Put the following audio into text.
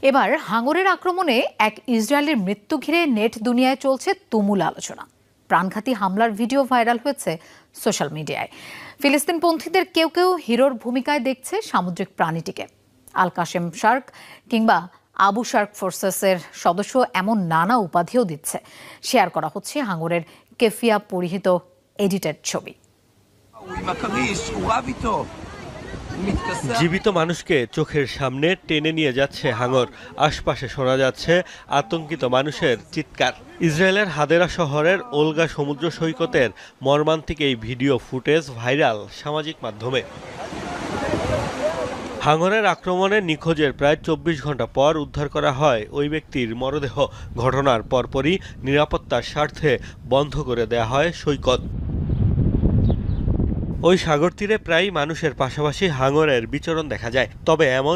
এবার হাঙরের আক্রমণে এক ইসরায়েলের মৃত্যু ঘিরে নেট দুনিয়ায় চলছে তুমুল আলোচনা। প্রাণঘাতী হামলার ভিডিও ভাইরাল হয়েছে সোশ্যাল মিডিয়ায়। ফিলিস্তিনপন্থীদের কেউ কেউ হিরোর ভূমিকায় দেখছে সামুদ্রিক প্রাণীটিকে। আল কাশেম শার্ক কিংবা আবু শার্ক ফোর্সেসের সদস্য এমন নানা উপাধিও দিচ্ছে। শেয়ার করা হচ্ছে হাঙরের কেফিয়া পরিহিত এডিটেড ছবি। জীবিত মানুষকে চোখের সামনে টেনে নিয়ে যাচ্ছে হাঙর। আশপাশে শোনা যাচ্ছে আতঙ্কিত মানুষের চিৎকার। ইসরায়েলের হাদেরা শহরের ওলগা সমুদ্র সৈকতের মর্মান্তিক এই ভিডিও ফুটেজ ভাইরাল সামাজিক মাধ্যমে। হাঙরের আক্রমণে নিখোঁজের প্রায় ২৪ ঘন্টা পর উদ্ধার করা হয় ওই ব্যক্তির মরদেহ। ঘটনার পরপরই নিরাপত্তার স্বার্থে বন্ধ করে দেয়া হয় সৈকত। ওই সাগর তীরে প্রায় মানুষের পাশাপাশি হাঙরের বিচরণ দেখা যায়। তবে এমন